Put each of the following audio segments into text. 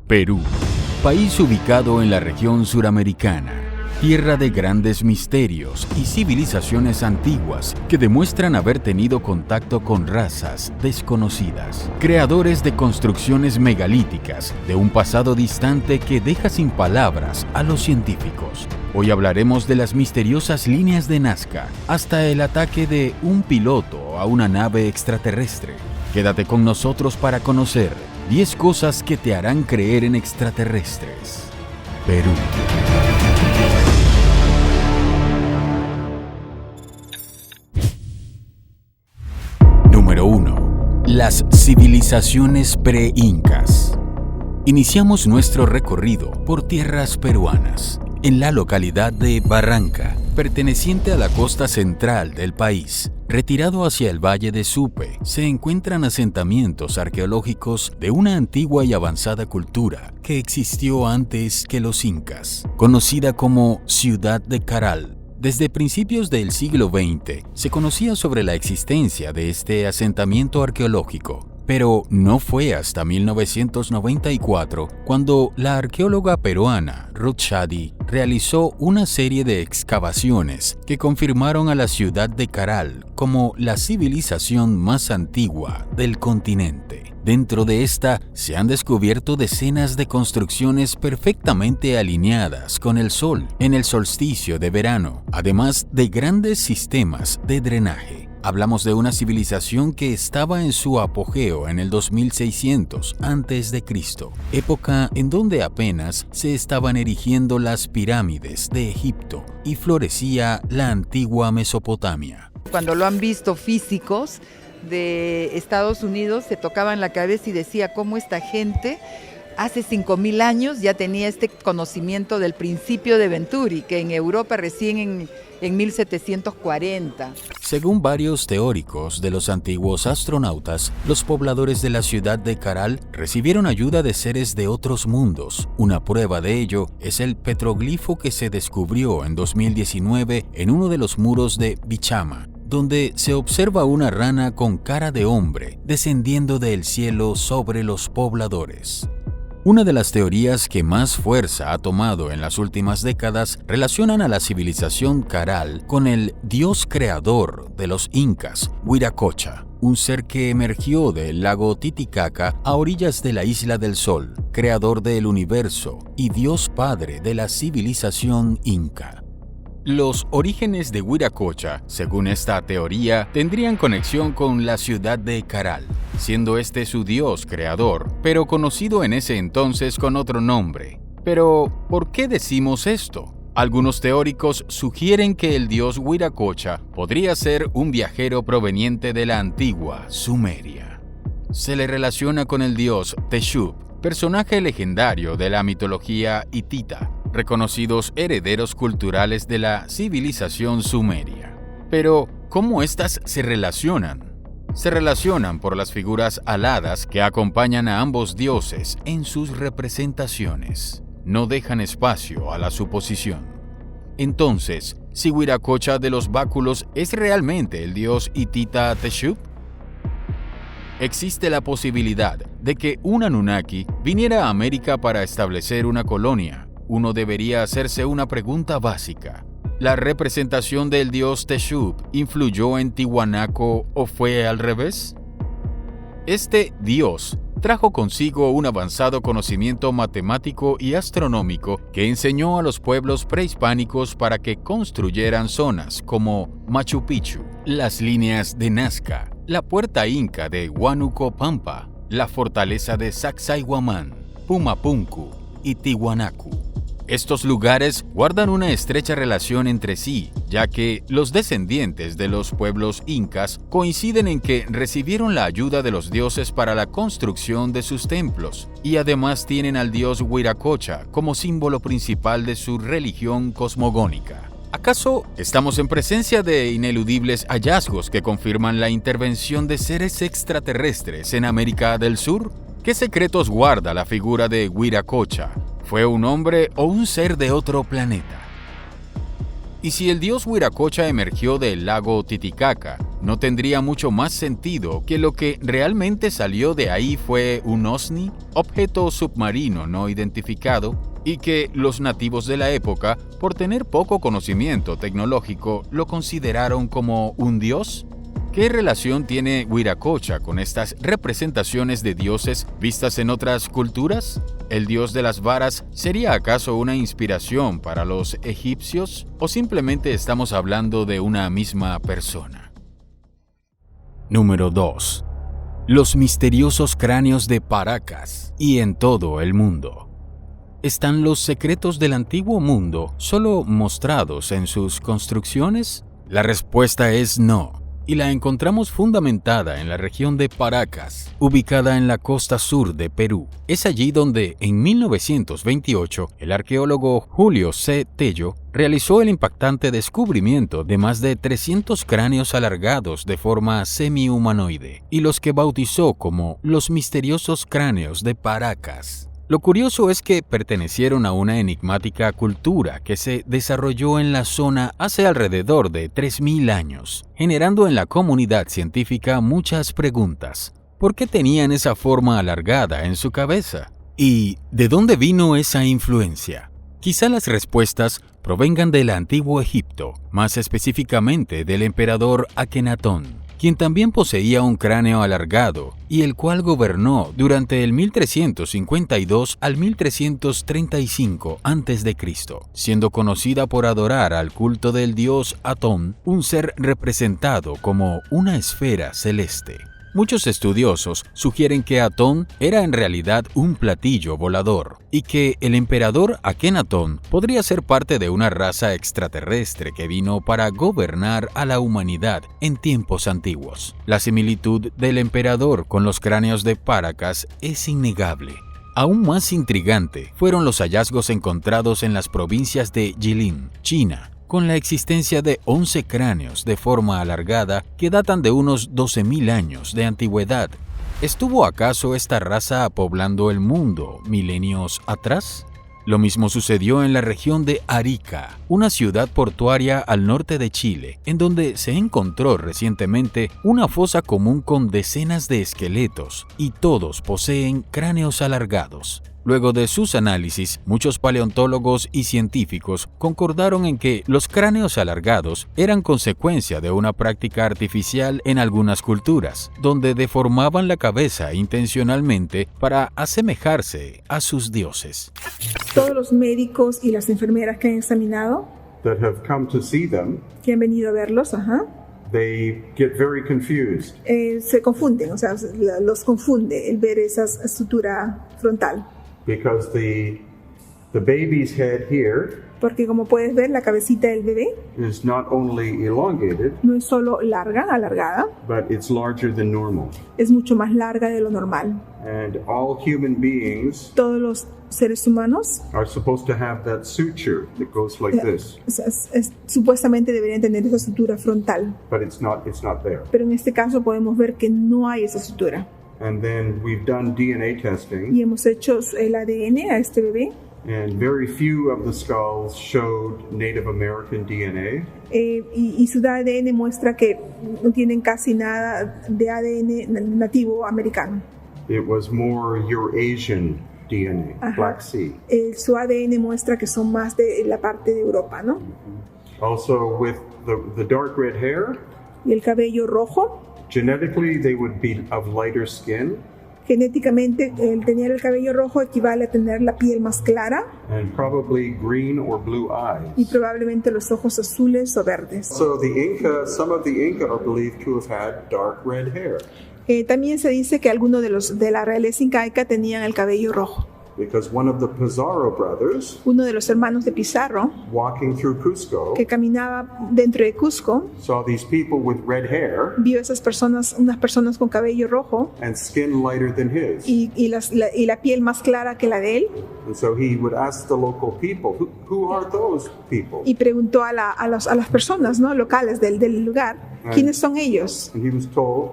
Perú, país ubicado en la región suramericana, tierra de grandes misterios y civilizaciones antiguas que demuestran haber tenido contacto con razas desconocidas, creadores de construcciones megalíticas de un pasado distante que deja sin palabras a los científicos. Hoy hablaremos de las misteriosas líneas de Nazca, hasta el ataque de un piloto a una nave extraterrestre. Quédate con nosotros para conocer 10 cosas que te harán creer en extraterrestres. Perú. Número 1. Las civilizaciones pre-incas. Iniciamos nuestro recorrido por tierras peruanas, en la localidad de Barranca, perteneciente a la costa central del país. Retirado hacia el valle de Supe, se encuentran asentamientos arqueológicos de una antigua y avanzada cultura que existió antes que los incas, conocida como Ciudad de Caral. Desde principios del siglo XX se conocía sobre la existencia de este asentamiento arqueológico, pero no fue hasta 1994 cuando la arqueóloga peruana Ruth Shadi realizó una serie de excavaciones que confirmaron a la ciudad de Caral como la civilización más antigua del continente. Dentro de esta se han descubierto decenas de construcciones perfectamente alineadas con el sol en el solsticio de verano, además de grandes sistemas de drenaje. Hablamos de una civilización que estaba en su apogeo en el 2600 a.C., época en donde apenas se estaban erigiendo las pirámides de Egipto y florecía la antigua Mesopotamia. Cuando lo han visto físicos de Estados Unidos, se tocaban la cabeza y decía cómo esta gente hace 5.000 años ya tenía este conocimiento del principio de Venturi, que en Europa recién en 1740. Según varios teóricos de los antiguos astronautas, los pobladores de la ciudad de Caral recibieron ayuda de seres de otros mundos. Una prueba de ello es el petroglifo que se descubrió en 2019 en uno de los muros de Bichama, donde se observa una rana con cara de hombre descendiendo del cielo sobre los pobladores. Una de las teorías que más fuerza ha tomado en las últimas décadas relacionan a la civilización Caral con el dios creador de los incas, Wiracocha, un ser que emergió del lago Titicaca a orillas de la Isla del Sol, creador del universo y dios padre de la civilización inca. Los orígenes de Wiracocha, según esta teoría, tendrían conexión con la ciudad de Caral, siendo este su dios creador, pero conocido en ese entonces con otro nombre. Pero, ¿por qué decimos esto? Algunos teóricos sugieren que el dios Wiracocha podría ser un viajero proveniente de la antigua Sumeria. Se le relaciona con el dios Teshub, personaje legendario de la mitología hitita, reconocidos herederos culturales de la civilización sumeria. Pero, ¿cómo estas se relacionan? Se relacionan por las figuras aladas que acompañan a ambos dioses en sus representaciones. No dejan espacio a la suposición. Entonces, ¿si Wiracocha de los báculos es realmente el dios hitita Teshub? Existe la posibilidad de que un Anunnaki viniera a América para establecer una colonia. Uno debería hacerse una pregunta básica. ¿La representación del dios Teshub influyó en Tiwanaku o fue al revés? Este dios trajo consigo un avanzado conocimiento matemático y astronómico que enseñó a los pueblos prehispánicos para que construyeran zonas como Machu Picchu, las líneas de Nazca, la puerta inca de Huánuco Pampa, la fortaleza de Sacsayhuamán, Pumapunku y Tiwanaku. Estos lugares guardan una estrecha relación entre sí, ya que los descendientes de los pueblos incas coinciden en que recibieron la ayuda de los dioses para la construcción de sus templos, y además tienen al dios Wiracocha como símbolo principal de su religión cosmogónica. ¿Acaso estamos en presencia de ineludibles hallazgos que confirman la intervención de seres extraterrestres en América del Sur? ¿Qué secretos guarda la figura de Wiracocha? ¿Fue un hombre o un ser de otro planeta? Y si el dios Wiracocha emergió del lago Titicaca, ¿no tendría mucho más sentido que lo que realmente salió de ahí fue un OSNI, objeto submarino no identificado, y que los nativos de la época, por tener poco conocimiento tecnológico, lo consideraron como un dios? ¿Qué relación tiene Wiracocha con estas representaciones de dioses vistas en otras culturas? ¿El dios de las varas sería acaso una inspiración para los egipcios o simplemente estamos hablando de una misma persona? Número 2. Los misteriosos cráneos de Paracas y en todo el mundo. ¿Están los secretos del antiguo mundo solo mostrados en sus construcciones? La respuesta es no. Y la encontramos fundamentada en la región de Paracas, ubicada en la costa sur de Perú. Es allí donde, en 1928, el arqueólogo Julio C. Tello realizó el impactante descubrimiento de más de 300 cráneos alargados de forma semi-humanoide, y los que bautizó como los misteriosos cráneos de Paracas. Lo curioso es que pertenecieron a una enigmática cultura que se desarrolló en la zona hace alrededor de 3.000 años, generando en la comunidad científica muchas preguntas. ¿Por qué tenían esa forma alargada en su cabeza? ¿Y de dónde vino esa influencia? Quizá las respuestas provengan del antiguo Egipto, más específicamente del emperador Akenatón, quien también poseía un cráneo alargado y el cual gobernó durante el 1352 al 1335 a.C., siendo conocida por adorar al culto del dios Atón, un ser representado como una esfera celeste. Muchos estudiosos sugieren que Atón era en realidad un platillo volador y que el emperador Akenatón podría ser parte de una raza extraterrestre que vino para gobernar a la humanidad en tiempos antiguos. La similitud del emperador con los cráneos de Paracas es innegable. Aún más intrigante fueron los hallazgos encontrados en las provincias de Jilin, China, con la existencia de 11 cráneos de forma alargada que datan de unos 12.000 años de antigüedad. ¿Estuvo acaso esta raza poblando el mundo milenios atrás? Lo mismo sucedió en la región de Arica, una ciudad portuaria al norte de Chile, en donde se encontró recientemente una fosa común con decenas de esqueletos, y todos poseen cráneos alargados. Luego de sus análisis, muchos paleontólogos y científicos concordaron en que los cráneos alargados eran consecuencia de una práctica artificial en algunas culturas, donde deformaban la cabeza intencionalmente para asemejarse a sus dioses. Todos los médicos y las enfermeras que han examinado, that have come to see them, que han venido a verlos, they get very confused se confunden, o sea, los confunde el ver esa estructura frontal. because the baby's head here Porque como puedes ver, la cabecita del bebé is not only elongated, no es solo alargada, but it's larger than normal. es mucho más larga de lo normal. And all human beings Todos los seres humanos are supposed to have that suture that goes like this, supuestamente deberían tener esa estructura frontal, but it's not there. pero en este caso podemos ver que no hay esa estructura. And then we've done DNA testing, Y hemos hecho el ADN a este bebé, and very few of the skulls showed Native American DNA. y su ADN muestra que no tienen casi nada de ADN nativo americano. It was more Eurasian DNA, Black Sea. Su ADN muestra que son más de la parte de Europa, ¿no? Also with the dark red hair, Y el cabello rojo, genetically they would be of lighter skin genéticamente el tener el cabello rojo equivale a tener la piel más clara and probably green or blue y eyes. probablemente los ojos azules o verdes. So some of the Inca are believed to have had dark red hair También se dice que algunos de la realeza incaica tenían el cabello rojo. because one of the Pizarro brothers, Uno de los hermanos de Pizarro, walking through Cusco, que caminaba dentro de Cusco, saw these people with red hair vio esas personas, unas personas con cabello rojo and skin lighter than his. y la piel más clara que la de él, And so he would ask the local people, who are those people? y preguntó a las personas, ¿no?, locales del lugar, ¿quiénes son ellos? And he was told,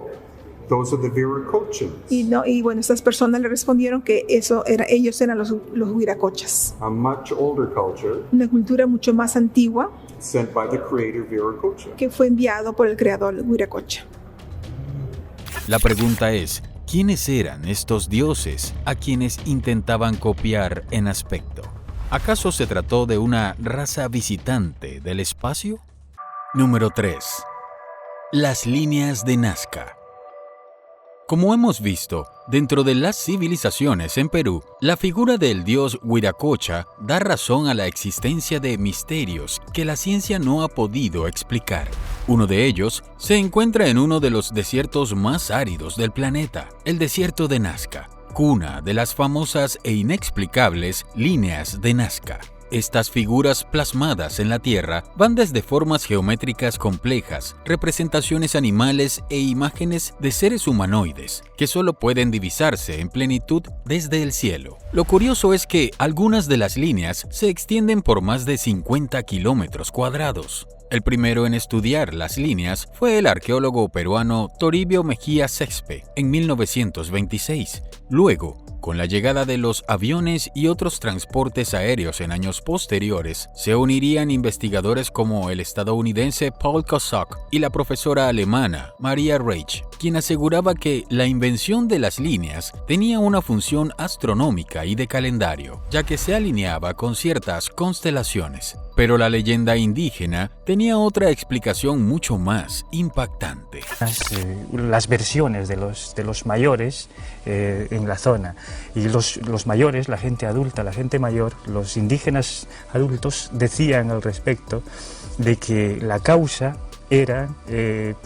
Those are the Viracochans, Y bueno, estas personas le respondieron que ellos eran los Huiracochas, a much older culture una cultura mucho más antigua sent by the creator Viracocha. que fue enviado por el creador Huiracocha. La pregunta es, ¿quiénes eran estos dioses a quienes intentaban copiar en aspecto? ¿Acaso se trató de una raza visitante del espacio? Número 3. Las líneas de Nazca. Como hemos visto, dentro de las civilizaciones en Perú, la figura del dios Huiracocha da razón a la existencia de misterios que la ciencia no ha podido explicar. Uno de ellos se encuentra en uno de los desiertos más áridos del planeta, el desierto de Nazca, cuna de las famosas e inexplicables líneas de Nazca. Estas figuras plasmadas en la Tierra van desde formas geométricas complejas, representaciones animales e imágenes de seres humanoides, que solo pueden divisarse en plenitud desde el cielo. Lo curioso es que algunas de las líneas se extienden por más de 50 kilómetros cuadrados. El primero en estudiar las líneas fue el arqueólogo peruano Toribio Mejía Sexpe en 1926. Luego, con la llegada de los aviones y otros transportes aéreos en años posteriores, se unirían investigadores como el estadounidense Paul Kosok y la profesora alemana Maria Reich, quien aseguraba que la invención de las líneas tenía una función astronómica y de calendario, ya que se alineaba con ciertas constelaciones. Pero la leyenda indígena tenía otra explicación mucho más impactante. Las versiones de los mayores en la zona. Y los mayores, la gente adulta, la gente mayor, los indígenas adultos decían al respecto de que la causa era de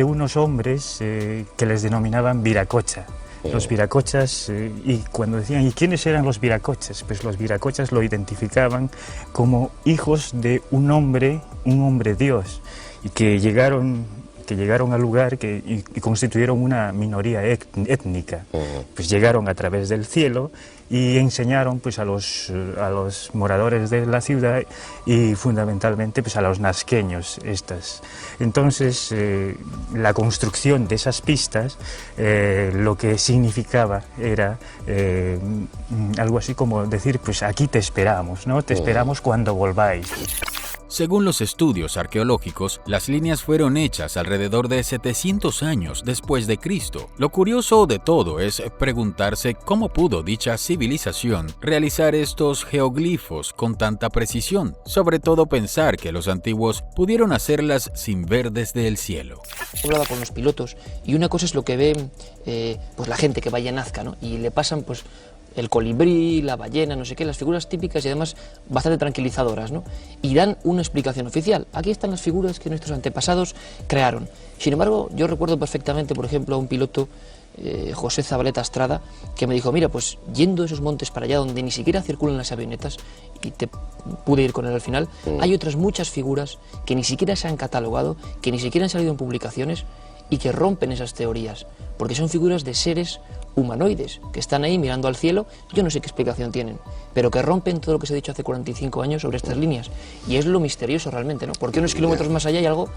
unos hombres que les denominaban Viracocha. Los Viracochas, y cuando decían, ¿y quiénes eran los Viracochas? Pues los Viracochas lo identificaban como hijos de un hombre Dios, y que llegaron al lugar y constituyeron una minoría étnica. Pues llegaron a través del cielo y enseñaron pues a los moradores de la ciudad y fundamentalmente pues a los nazqueños estas. Entonces la construcción de esas pistas lo que significaba era algo así como decir, pues aquí te esperamos, ¿no? Te esperamos cuando volváis. Según los estudios arqueológicos, las líneas fueron hechas alrededor de 700 años después de Cristo. Lo curioso de todo es preguntarse cómo pudo dicha civilización realizar estos geoglifos con tanta precisión, sobre todo pensar que los antiguos pudieron hacerlas sin ver desde el cielo. Hablaba con los pilotos y una cosa es lo que ve pues la gente que vaya a Nazca, ¿no? Y le pasan pues el colibrí, la ballena, no sé qué, las figuras típicas y además bastante tranquilizadoras, ¿no? Y dan una explicación oficial. Aquí están las figuras que nuestros antepasados crearon. Sin embargo, yo recuerdo perfectamente, por ejemplo, a un piloto, José Zabaleta Estrada, que me dijo, mira, pues yendo esos montes para allá donde ni siquiera circulan las avionetas, y te pude ir con él al final, hay otras muchas figuras que ni siquiera se han catalogado, que ni siquiera han salido en publicaciones y que rompen esas teorías, porque son figuras de seres humanoides que están ahí mirando al cielo. Yo no sé qué explicación tienen, pero que rompen todo lo que se ha dicho hace 45 años sobre estas líneas, y es lo misterioso realmente, ¿no? Porque unos kilómetros más allá hay algo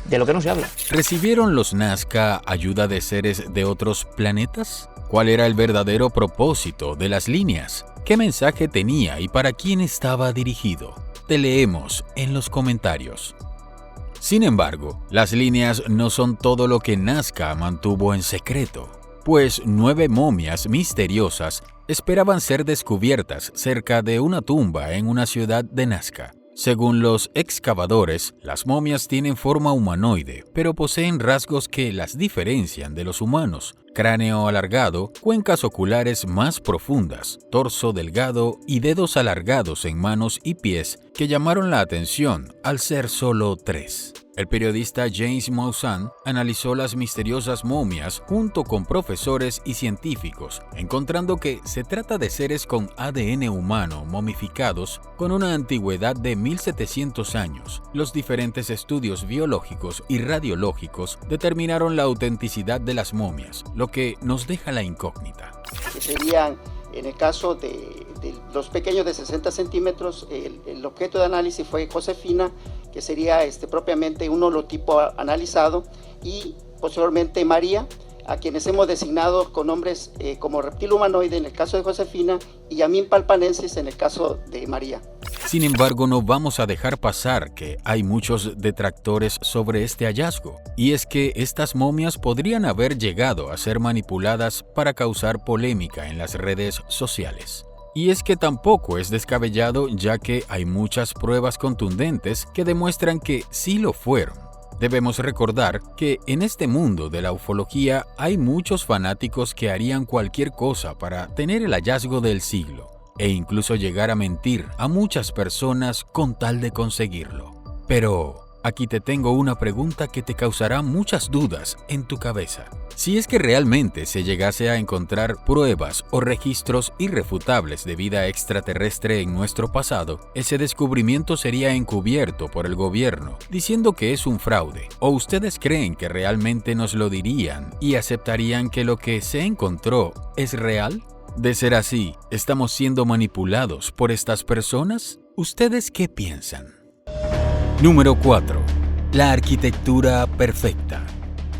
de lo que no se habla. ¿Recibieron los Nazca ayuda de seres de otros planetas? ¿Cuál era el verdadero propósito de las líneas? ¿Qué mensaje tenía y para quién estaba dirigido? Te leemos en los comentarios. Sin embargo, las líneas no son todo lo que Nazca mantuvo en secreto, pues 9 momias misteriosas esperaban ser descubiertas cerca de una tumba en una ciudad de Nazca. Según los excavadores, las momias tienen forma humanoide, pero poseen rasgos que las diferencian de los humanos: cráneo alargado, cuencas oculares más profundas, torso delgado y dedos alargados en manos y pies que llamaron la atención al ser solo 3. El periodista James Maussan analizó las misteriosas momias junto con profesores y científicos, encontrando que se trata de seres con ADN humano momificados con una antigüedad de 1700 años. Los diferentes estudios biológicos y radiológicos determinaron la autenticidad de las momias, lo que nos deja la incógnita. Que serían, en el caso de los pequeños de 60 centímetros, el objeto de análisis fue Josefina, que sería propiamente un holotipo analizado, y posteriormente María, a quienes hemos designado con nombres como reptil humanoide en el caso de Josefina y Yamin palpanensis en el caso de María. Sin embargo, no vamos a dejar pasar que hay muchos detractores sobre este hallazgo, y es que estas momias podrían haber llegado a ser manipuladas para causar polémica en las redes sociales. Y es que tampoco es descabellado, ya que hay muchas pruebas contundentes que demuestran que sí lo fueron. Debemos recordar que en este mundo de la ufología hay muchos fanáticos que harían cualquier cosa para tener el hallazgo del siglo, e incluso llegar a mentir a muchas personas con tal de conseguirlo. Pero aquí te tengo una pregunta que te causará muchas dudas en tu cabeza. Si es que realmente se llegase a encontrar pruebas o registros irrefutables de vida extraterrestre en nuestro pasado, ese descubrimiento sería encubierto por el gobierno, diciendo que es un fraude. ¿O ustedes creen que realmente nos lo dirían y aceptarían que lo que se encontró es real? De ser así, ¿estamos siendo manipulados por estas personas? ¿Ustedes qué piensan? Número 4. La arquitectura perfecta.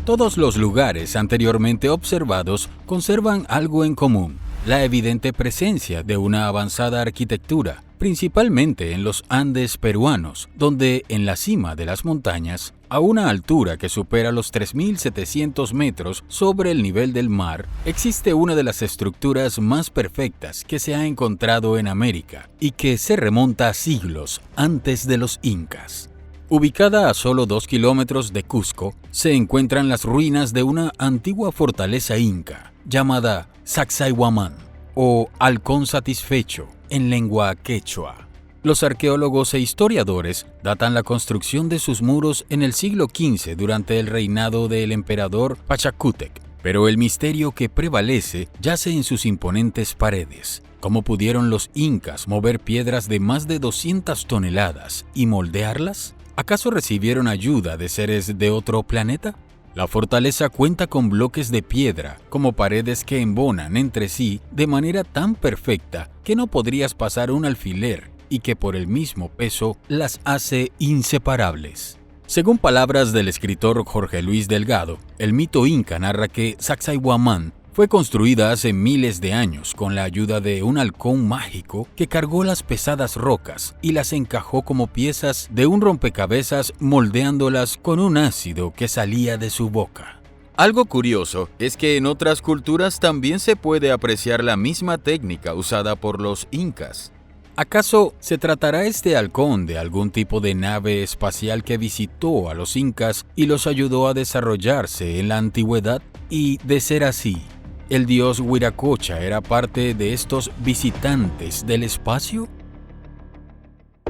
Todos los lugares anteriormente observados conservan algo en común: la evidente presencia de una avanzada arquitectura, principalmente en los Andes peruanos, donde en la cima de las montañas, a una altura que supera los 3.700 metros sobre el nivel del mar, existe una de las estructuras más perfectas que se ha encontrado en América y que se remonta a siglos antes de los incas. Ubicada a solo 2 kilómetros de Cusco, se encuentran las ruinas de una antigua fortaleza inca llamada Sacsayhuamán o Halcón Satisfecho en lengua quechua. Los arqueólogos e historiadores datan la construcción de sus muros en el siglo XV durante el reinado del emperador Pachacútec, pero el misterio que prevalece yace en sus imponentes paredes. ¿Cómo pudieron los incas mover piedras de más de 200 toneladas y moldearlas? ¿Acaso recibieron ayuda de seres de otro planeta? La fortaleza cuenta con bloques de piedra como paredes que embonan entre sí de manera tan perfecta que no podrías pasar un alfiler y que por el mismo peso las hace inseparables. Según palabras del escritor Jorge Luis Delgado, el mito inca narra que Sacsayhuamán fue construida hace miles de años con la ayuda de un halcón mágico que cargó las pesadas rocas y las encajó como piezas de un rompecabezas, moldeándolas con un ácido que salía de su boca. Algo curioso es que en otras culturas también se puede apreciar la misma técnica usada por los incas. ¿Acaso se tratará este halcón de algún tipo de nave espacial que visitó a los incas y los ayudó a desarrollarse en la antigüedad? Y de ser así, ¿el dios Huiracocha era parte de estos visitantes del espacio?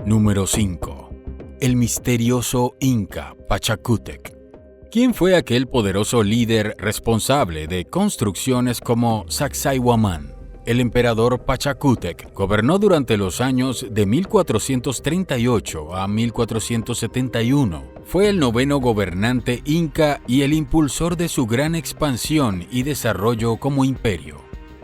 Número 5. El misterioso Inca Pachacútec. ¿Quién fue aquel poderoso líder responsable de construcciones como Sacsayhuamán? El emperador Pachacútec gobernó durante los años de 1438 a 1471. Fue el 9º gobernante inca y el impulsor de su gran expansión y desarrollo como imperio.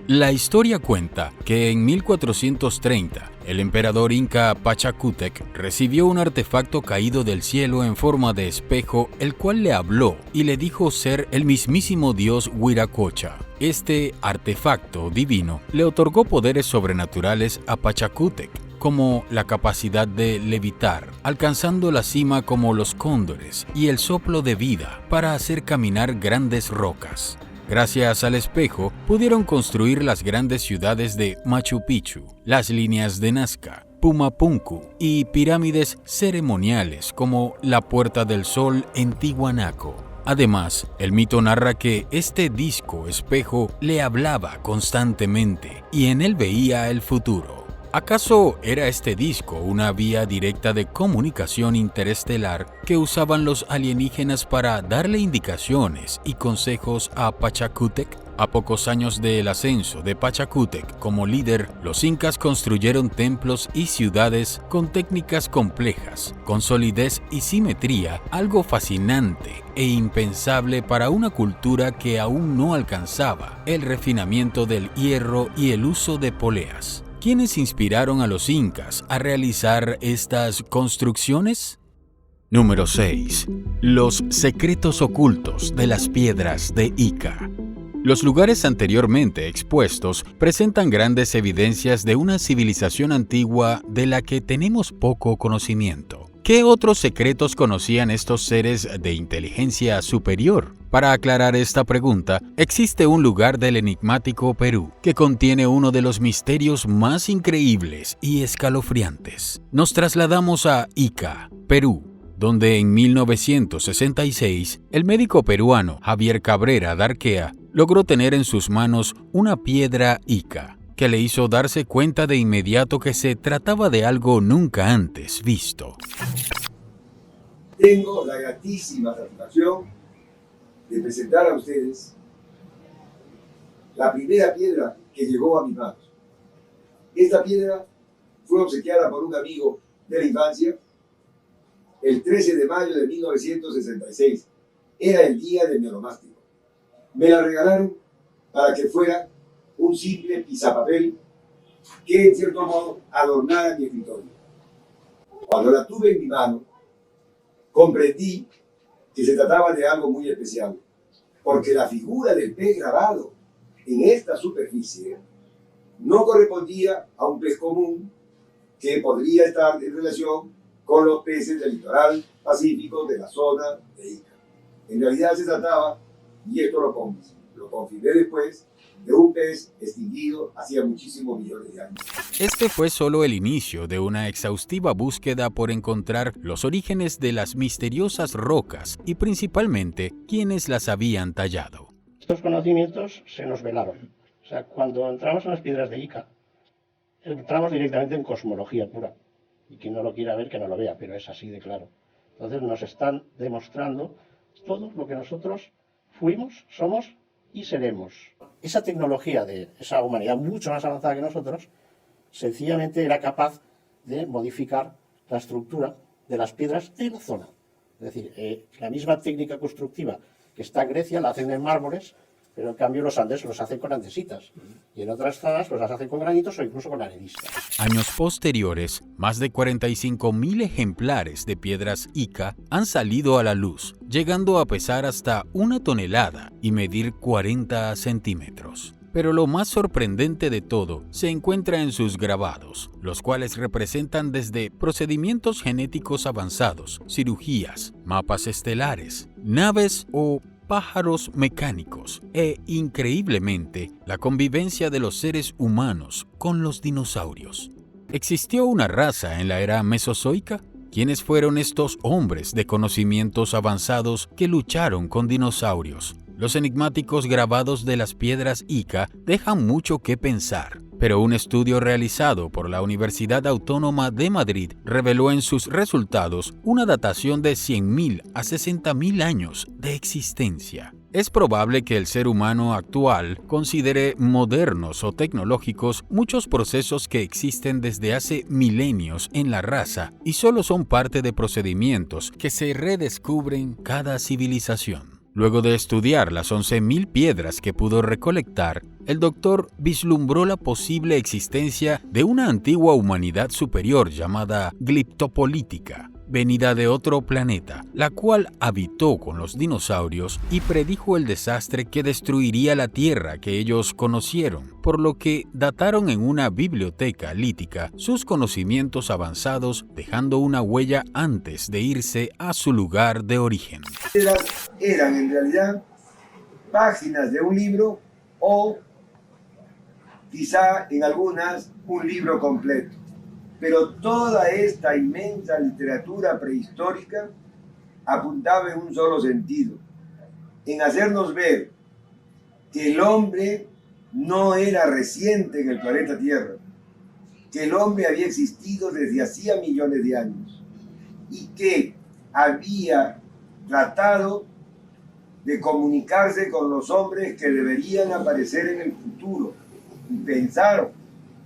La historia cuenta que en 1430, el emperador inca Pachacútec recibió un artefacto caído del cielo en forma de espejo, el cual le habló y le dijo ser el mismísimo dios Huiracocha. Este artefacto divino le otorgó poderes sobrenaturales a Pachacútec, como la capacidad de levitar, alcanzando la cima como los cóndores, y el soplo de vida para hacer caminar grandes rocas. Gracias al espejo, pudieron construir las grandes ciudades de Machu Picchu, las líneas de Nazca, Pumapunku y pirámides ceremoniales como la Puerta del Sol en Tiwanaku. Además, el mito narra que este disco espejo le hablaba constantemente y en él veía el futuro. ¿Acaso era este disco una vía directa de comunicación interestelar que usaban los alienígenas para darle indicaciones y consejos a Pachacútec? A pocos años del ascenso de Pachacútec como líder, los incas construyeron templos y ciudades con técnicas complejas, con solidez y simetría, algo fascinante e impensable para una cultura que aún no alcanzaba el refinamiento del hierro y el uso de poleas. ¿Quiénes inspiraron a los incas a realizar estas construcciones? Número 6. Los secretos ocultos de las piedras de Ica. Los lugares anteriormente expuestos presentan grandes evidencias de una civilización antigua de la que tenemos poco conocimiento. ¿Qué otros secretos conocían estos seres de inteligencia superior? Para aclarar esta pregunta, existe un lugar del enigmático Perú que contiene uno de los misterios más increíbles y escalofriantes. Nos trasladamos a Ica, Perú, donde en 1966 el médico peruano Javier Cabrera Darquea logró tener en sus manos una piedra Ica, que le hizo darse cuenta de inmediato que se trataba de algo nunca antes visto. Tengo la gratísima satisfacción de presentar a ustedes la primera piedra que llegó a mis manos. Esta piedra fue obsequiada por un amigo de la infancia el 13 de mayo de 1966. Era el día de mi onomástico. Me la regalaron para que fuera un simple pisapapel que en cierto modo adornara mi escritorio. Cuando la tuve en mi mano, comprendí que se trataba de algo muy especial, porque la figura del pez grabado en esta superficie no correspondía a un pez común que podría estar en relación con los peces del litoral pacífico de la zona de Ica. En realidad se trataba, y esto lo confirmé después, de un pez extinguido hacía muchísimos millones de años. Este fue solo el inicio de una exhaustiva búsqueda por encontrar los orígenes de las misteriosas rocas y principalmente quienes las habían tallado. Estos conocimientos se nos velaron. O sea, cuando entramos en las piedras de Ica, entramos directamente en cosmología pura. Y quien no lo quiera ver, que no lo vea, pero es así de claro. Entonces nos están demostrando todo lo que nosotros fuimos, somos y seremos. Esa tecnología de esa humanidad mucho más avanzada que nosotros, sencillamente era capaz de modificar la estructura de las piedras en la zona. Es decir, la misma técnica constructiva que está en Grecia la hacen en mármoles, pero en cambio los Andes los hacen con andesitas. Y en otras zonas los hacen con granitos o incluso con areniscas. Años posteriores, más de 45.000 ejemplares de piedras Ica han salido a la luz, llegando a pesar hasta 1 tonelada y medir 40 centímetros. Pero lo más sorprendente de todo se encuentra en sus grabados, los cuales representan desde procedimientos genéticos avanzados, cirugías, mapas estelares, naves o pájaros mecánicos e, increíblemente, la convivencia de los seres humanos con los dinosaurios. ¿Existió una raza en la era mesozoica? ¿Quiénes fueron estos hombres de conocimientos avanzados que lucharon con dinosaurios? Los enigmáticos grabados de las piedras Ica dejan mucho que pensar, pero un estudio realizado por la Universidad Autónoma de Madrid reveló en sus resultados una datación de 100.000 a 60.000 años de existencia. Es probable que el ser humano actual considere modernos o tecnológicos muchos procesos que existen desde hace milenios en la raza y solo son parte de procedimientos que se redescubren cada civilización. Luego de estudiar las 11.000 piedras que pudo recolectar, el doctor vislumbró la posible existencia de una antigua humanidad superior llamada gliptopolítica, venida de otro planeta, la cual habitó con los dinosaurios y predijo el desastre que destruiría la Tierra que ellos conocieron, por lo que dataron en una biblioteca lítica sus conocimientos avanzados, dejando una huella antes de irse a su lugar de origen. Eran en realidad páginas de un libro o quizá en algunas un libro completo. Pero toda esta inmensa literatura prehistórica apuntaba en un solo sentido, en hacernos ver que el hombre no era reciente en el planeta Tierra, que el hombre había existido desde hacía millones de años y que había tratado de comunicarse con los hombres que deberían aparecer en el futuro y pensaron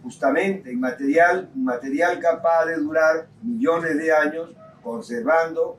justamente en material capaz de durar millones de años, conservando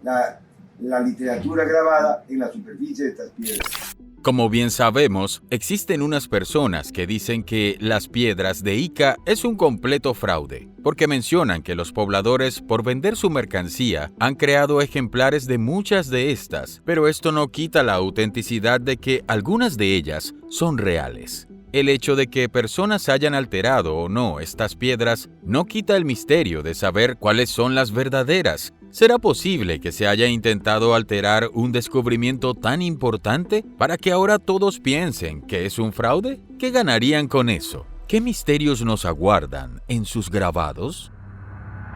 la literatura grabada en la superficie de estas piedras. Como bien sabemos, existen unas personas que dicen que las piedras de Ica es un completo fraude, porque mencionan que los pobladores, por vender su mercancía, han creado ejemplares de muchas de estas, pero esto no quita la autenticidad de que algunas de ellas son reales. El hecho de que personas hayan alterado o no estas piedras no quita el misterio de saber cuáles son las verdaderas. ¿Será posible que se haya intentado alterar un descubrimiento tan importante para que ahora todos piensen que es un fraude? ¿Qué ganarían con eso? ¿Qué misterios nos aguardan en sus grabados?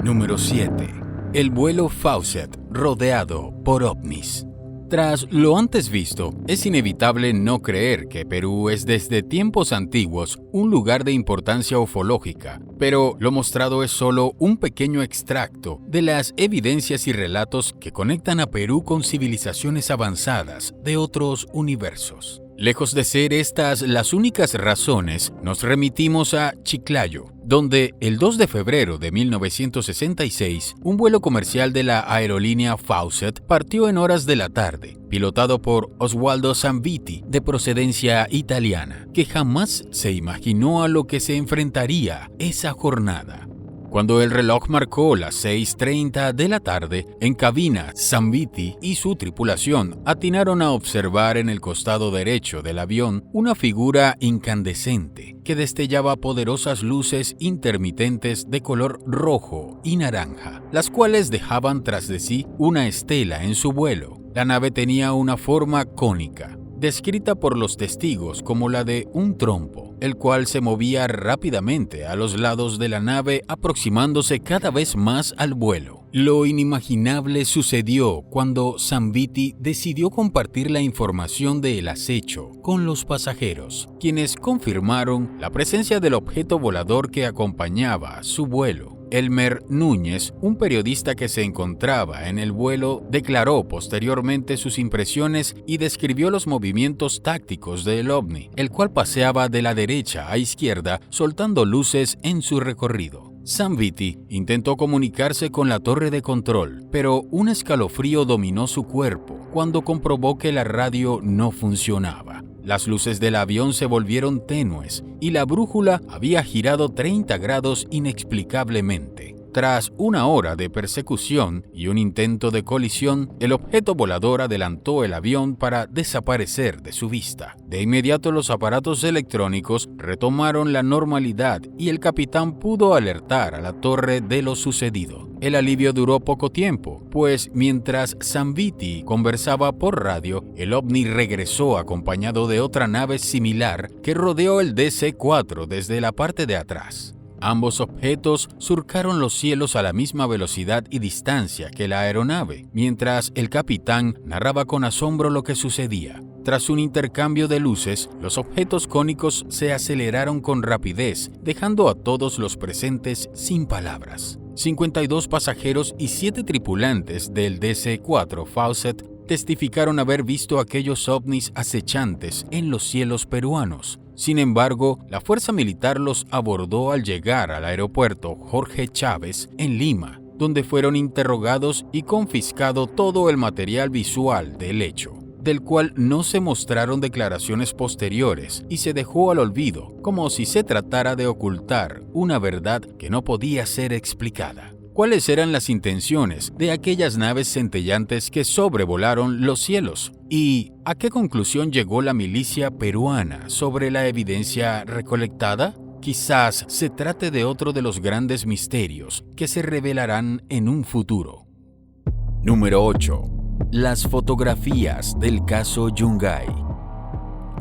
Número 7. El vuelo Fawcett rodeado por ovnis. Tras lo antes visto, es inevitable no creer que Perú es desde tiempos antiguos un lugar de importancia ufológica, pero lo mostrado es solo un pequeño extracto de las evidencias y relatos que conectan a Perú con civilizaciones avanzadas de otros universos. Lejos de ser estas las únicas razones, nos remitimos a Chiclayo, donde el 2 de febrero de 1966, un vuelo comercial de la aerolínea Fawcett partió en horas de la tarde, pilotado por Oswaldo Sanviti, de procedencia italiana, que jamás se imaginó a lo que se enfrentaría esa jornada. Cuando el reloj marcó las 6:30 de la tarde, en cabina, Sanviti y su tripulación atinaron a observar en el costado derecho del avión una figura incandescente que destellaba poderosas luces intermitentes de color rojo y naranja, las cuales dejaban tras de sí una estela en su vuelo. La nave tenía una forma cónica, descrita por los testigos como la de un trompo, el cual se movía rápidamente a los lados de la nave, aproximándose cada vez más al vuelo. Lo inimaginable sucedió cuando Sanviti decidió compartir la información del acecho con los pasajeros, quienes confirmaron la presencia del objeto volador que acompañaba su vuelo. Elmer Núñez, un periodista que se encontraba en el vuelo, declaró posteriormente sus impresiones y describió los movimientos tácticos del ovni, el cual paseaba de la derecha a izquierda soltando luces en su recorrido. Sanviti intentó comunicarse con la torre de control, pero un escalofrío dominó su cuerpo cuando comprobó que la radio no funcionaba. Las luces del avión se volvieron tenues y la brújula había girado 30 grados inexplicablemente. Tras una hora de persecución y un intento de colisión, el objeto volador adelantó el avión para desaparecer de su vista. De inmediato los aparatos electrónicos retomaron la normalidad y el capitán pudo alertar a la torre de lo sucedido. El alivio duró poco tiempo, pues mientras Sanviti conversaba por radio, el ovni regresó acompañado de otra nave similar que rodeó el DC-4 desde la parte de atrás. Ambos objetos surcaron los cielos a la misma velocidad y distancia que la aeronave, mientras el capitán narraba con asombro lo que sucedía. Tras un intercambio de luces, los objetos cónicos se aceleraron con rapidez, dejando a todos los presentes sin palabras. 52 pasajeros y 7 tripulantes del DC-4 Fawcett testificaron haber visto aquellos ovnis acechantes en los cielos peruanos. Sin embargo, la fuerza militar los abordó al llegar al aeropuerto Jorge Chávez en Lima, donde fueron interrogados y confiscado todo el material visual del hecho, del cual no se mostraron declaraciones posteriores y se dejó al olvido, como si se tratara de ocultar una verdad que no podía ser explicada. ¿Cuáles eran las intenciones de aquellas naves centellantes que sobrevolaron los cielos? ¿Y a qué conclusión llegó la milicia peruana sobre la evidencia recolectada? Quizás se trate de otro de los grandes misterios que se revelarán en un futuro. Número 8. Las fotografías del caso Yungay.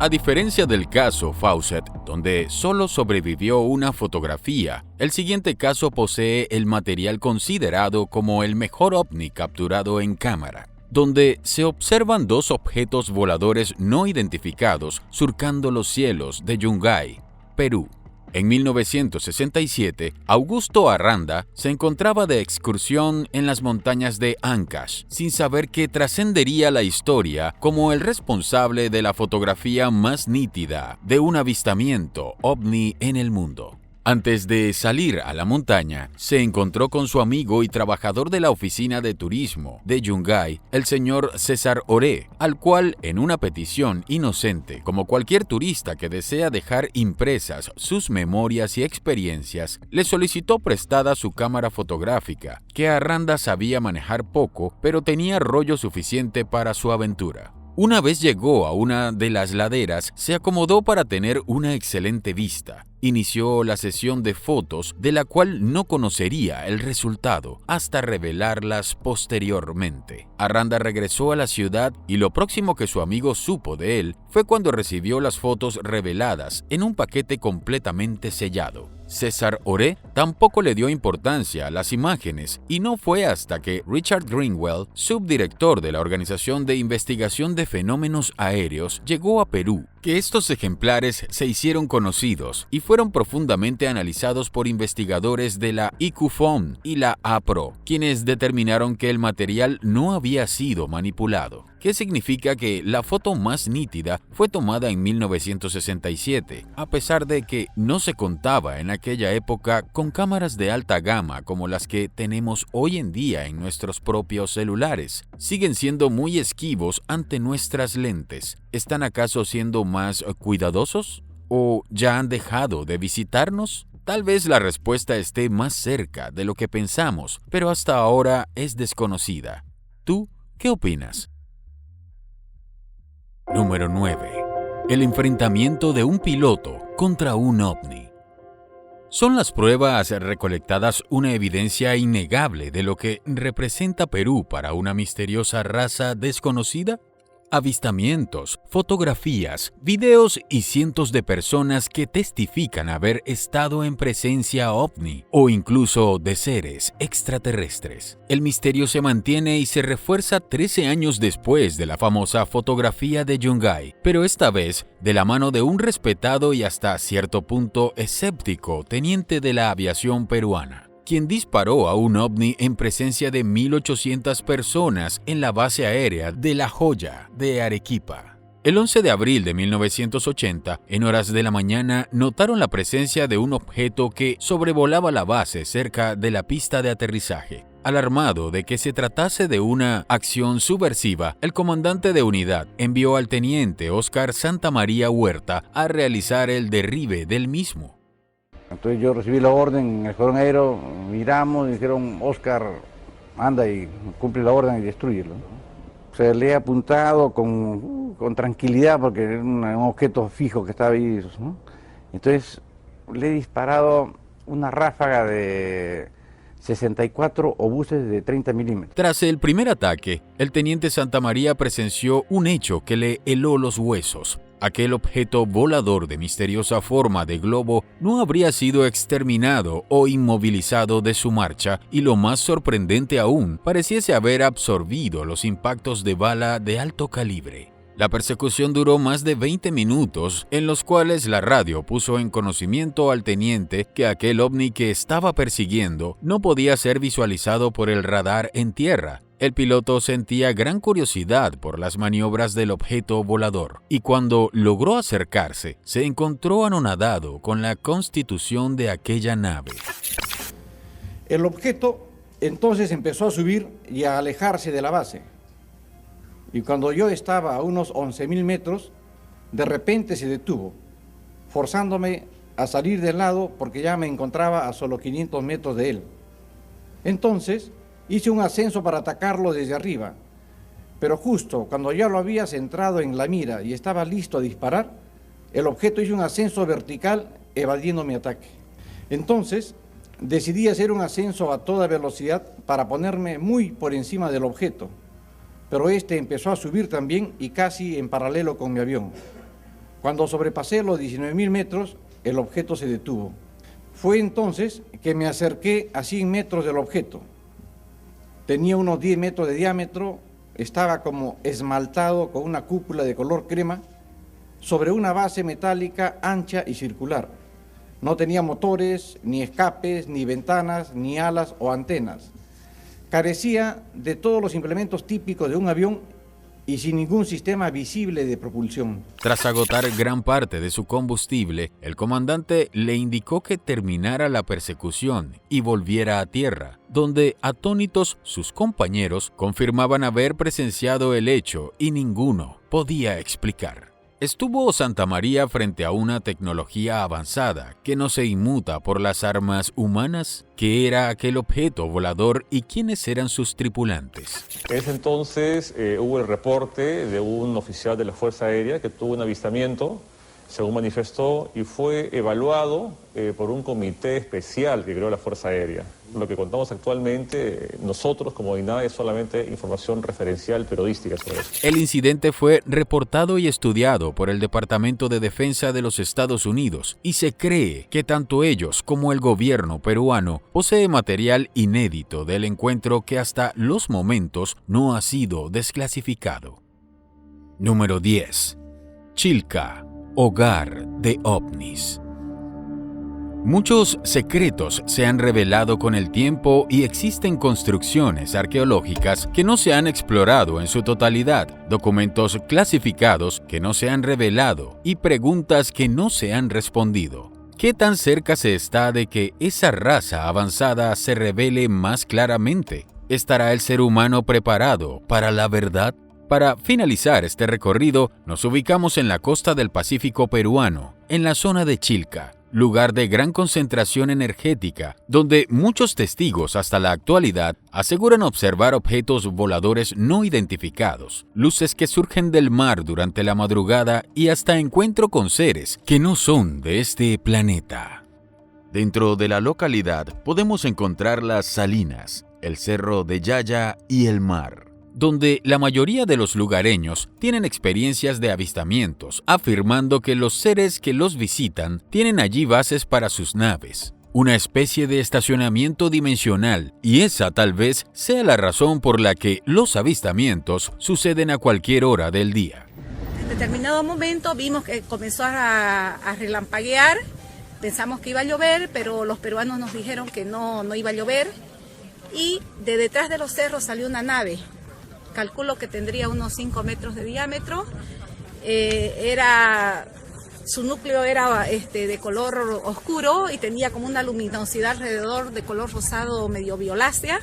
A diferencia del caso Fawcett, donde solo sobrevivió una fotografía, el siguiente caso posee el material considerado como el mejor ovni capturado en cámara, donde se observan 2 objetos voladores no identificados surcando los cielos de Yungay, Perú. En 1967, Augusto Arranda se encontraba de excursión en las montañas de Ancash, sin saber que trascendería la historia como el responsable de la fotografía más nítida de un avistamiento ovni en el mundo. Antes de salir a la montaña, se encontró con su amigo y trabajador de la oficina de turismo de Yungay, el señor César Oré, al cual, en una petición inocente, como cualquier turista que desea dejar impresas sus memorias y experiencias, le solicitó prestada su cámara fotográfica, que Arranda sabía manejar poco, pero tenía rollo suficiente para su aventura. Una vez llegó a una de las laderas, se acomodó para tener una excelente vista. Inició la sesión de fotos, de la cual no conocería el resultado hasta revelarlas posteriormente. Arranda regresó a la ciudad y lo próximo que su amigo supo de él fue cuando recibió las fotos reveladas en un paquete completamente sellado. César Oré tampoco le dio importancia a las imágenes y no fue hasta que Richard Greenwell, subdirector de la Organización de Investigación de Fenómenos Aéreos, llegó a Perú, que estos ejemplares se hicieron conocidos y fueron profundamente analizados por investigadores de la ICUFON y la APRO, quienes determinaron que el material no había sido manipulado. ¿Qué significa que la foto más nítida fue tomada en 1967, a pesar de que no se contaba en aquella época con cámaras de alta gama como las que tenemos hoy en día en nuestros propios celulares? Siguen siendo muy esquivos ante nuestras lentes. ¿Están acaso siendo más cuidadosos? ¿O ya han dejado de visitarnos? Tal vez la respuesta esté más cerca de lo que pensamos, pero hasta ahora es desconocida. ¿Tú qué opinas? Número 9. El enfrentamiento de un piloto contra un ovni. ¿Son las pruebas recolectadas una evidencia innegable de lo que representa Perú para una misteriosa raza desconocida? Avistamientos, fotografías, videos y cientos de personas que testifican haber estado en presencia ovni o incluso de seres extraterrestres. El misterio se mantiene y se refuerza 13 años después de la famosa fotografía de Yungay, pero esta vez de la mano de un respetado y hasta cierto punto escéptico teniente de la aviación peruana, quien disparó a un ovni en presencia de 1.800 personas en la base aérea de La Joya de Arequipa. El 11 de abril de 1980, en horas de la mañana, notaron la presencia de un objeto que sobrevolaba la base cerca de la pista de aterrizaje. Alarmado de que se tratase de una acción subversiva, el comandante de unidad envió al teniente Óscar Santamaría Huerta a realizar el derribe del mismo. Entonces yo recibí la orden en el escuadrón aéreo, miramos y dijeron, Óscar, anda y cumple la orden y destrúyelo. O sea, le he apuntado con tranquilidad porque era un objeto fijo que estaba ahí, ¿no? Entonces le he disparado una ráfaga de 64 obuses de 30 milímetros. Tras el primer ataque, el teniente Santamaría presenció un hecho que le heló los huesos. Aquel objeto volador de misteriosa forma de globo no habría sido exterminado o inmovilizado de su marcha y lo más sorprendente aún, pareciese haber absorbido los impactos de bala de alto calibre. La persecución duró más de 20 minutos, en los cuales la radio puso en conocimiento al teniente que aquel ovni que estaba persiguiendo no podía ser visualizado por el radar en tierra. El piloto sentía gran curiosidad por las maniobras del objeto volador y cuando logró acercarse, se encontró anonadado con la constitución de aquella nave. El objeto entonces empezó a subir y a alejarse de la base. Y cuando yo estaba a unos 11.000 metros, de repente se detuvo, forzándome a salir del lado porque ya me encontraba a solo 500 metros de él. Entonces hice un ascenso para atacarlo desde arriba, pero justo cuando ya lo había centrado en la mira y estaba listo a disparar, el objeto hizo un ascenso vertical evadiendo mi ataque. Entonces decidí hacer un ascenso a toda velocidad para ponerme muy por encima del objeto, pero este empezó a subir también y casi en paralelo con mi avión. Cuando sobrepasé los 19.000 metros, el objeto se detuvo. Fue entonces que me acerqué a 100 metros del objeto. Tenía unos 10 metros de diámetro, estaba como esmaltado con una cúpula de color crema sobre una base metálica ancha y circular. No tenía motores, ni escapes, ni ventanas, ni alas o antenas. Carecía de todos los implementos típicos de un avión y sin ningún sistema visible de propulsión. Tras agotar gran parte de su combustible, el comandante le indicó que terminara la persecución y volviera a tierra, donde atónitos sus compañeros confirmaban haber presenciado el hecho y ninguno podía explicar. ¿Estuvo Santa María frente a una tecnología avanzada que no se inmuta por las armas humanas? ¿Qué era aquel objeto volador y quiénes eran sus tripulantes? En ese entonces hubo el reporte de un oficial de la Fuerza Aérea que tuvo un avistamiento, según manifestó, y fue evaluado por un comité especial que creó la Fuerza Aérea. Lo que contamos actualmente, nosotros como INAE, es solamente información referencial periodística sobre eso. El incidente fue reportado y estudiado por el Departamento de Defensa de los Estados Unidos y se cree que tanto ellos como el gobierno peruano posee material inédito del encuentro que hasta los momentos no ha sido desclasificado. Número 10. Chilca, hogar de ovnis. Muchos secretos se han revelado con el tiempo y existen construcciones arqueológicas que no se han explorado en su totalidad, documentos clasificados que no se han revelado y preguntas que no se han respondido. ¿Qué tan cerca se está de que esa raza avanzada se revele más claramente? ¿Estará el ser humano preparado para la verdad? Para finalizar este recorrido, nos ubicamos en la costa del Pacífico peruano, en la zona de Chilca, lugar de gran concentración energética, donde muchos testigos hasta la actualidad aseguran observar objetos voladores no identificados, luces que surgen del mar durante la madrugada y hasta encuentro con seres que no son de este planeta. Dentro de la localidad podemos encontrar las salinas, el cerro de Yaya y el mar, donde la mayoría de los lugareños tienen experiencias de avistamientos, afirmando que los seres que los visitan tienen allí bases para sus naves, una especie de estacionamiento dimensional, y esa tal vez sea la razón por la que los avistamientos suceden a cualquier hora del día. En determinado momento vimos que comenzó a relampaguear, pensamos que iba a llover, pero los peruanos nos dijeron que no iba a llover, y de detrás de los cerros salió una nave. Calculo que tendría unos 5 metros de diámetro. Su núcleo era de color oscuro y tenía como una luminosidad alrededor de color rosado medio violácea.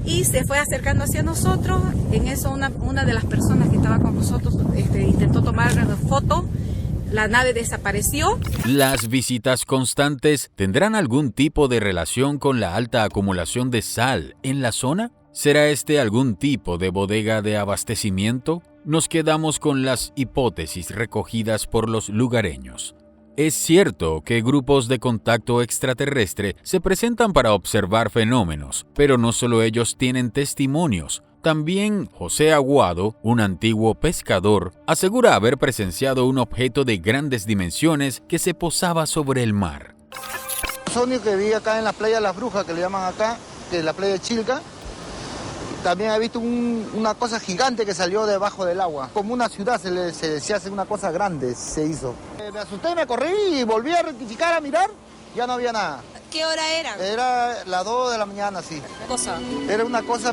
Y se fue acercando hacia nosotros. En eso una de las personas que estaba con nosotros intentó tomar foto. La nave desapareció. ¿Las visitas constantes tendrán algún tipo de relación con la alta acumulación de sal en la zona? ¿Será este algún tipo de bodega de abastecimiento? Nos quedamos con las hipótesis recogidas por los lugareños. Es cierto que grupos de contacto extraterrestre se presentan para observar fenómenos, pero no solo ellos tienen testimonios. También José Aguado, un antiguo pescador, asegura haber presenciado un objeto de grandes dimensiones que se posaba sobre el mar. Lo único que vi acá en la playa de Las Brujas, que le llaman acá, que es la playa de Chilca. También he visto una cosa gigante que salió debajo del agua. Como una ciudad se hace una cosa grande, se hizo. Me asusté, me corrí y volví a rectificar, a mirar. Ya no había nada. ¿Qué hora era? Era las 2 de la mañana, sí. ¿Qué cosa? Era una cosa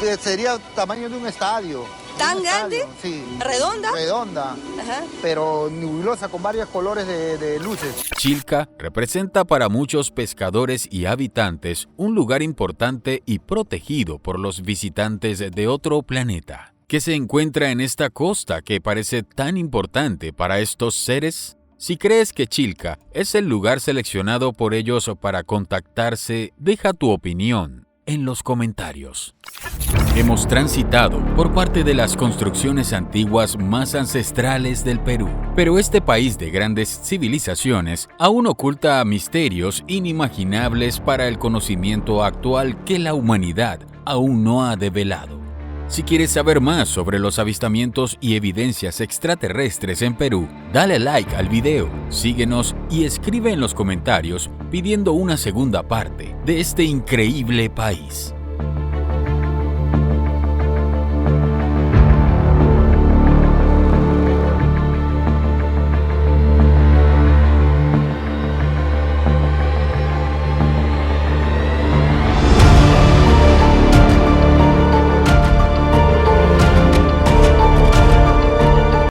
que sería tamaño de un estadio. ¿Tan grande? Sí. ¿Redonda? Redonda, ajá, pero nebulosa con varios colores de luces. Chilca representa para muchos pescadores y habitantes un lugar importante y protegido por los visitantes de otro planeta. ¿Qué se encuentra en esta costa que parece tan importante para estos seres? Si crees que Chilca es el lugar seleccionado por ellos para contactarse, deja tu opinión en los comentarios. Hemos transitado por parte de las construcciones antiguas más ancestrales del Perú, pero este país de grandes civilizaciones aún oculta misterios inimaginables para el conocimiento actual que la humanidad aún no ha develado. Si quieres saber más sobre los avistamientos y evidencias extraterrestres en Perú, dale like al video, síguenos y escribe en los comentarios pidiendo una segunda parte de este increíble país.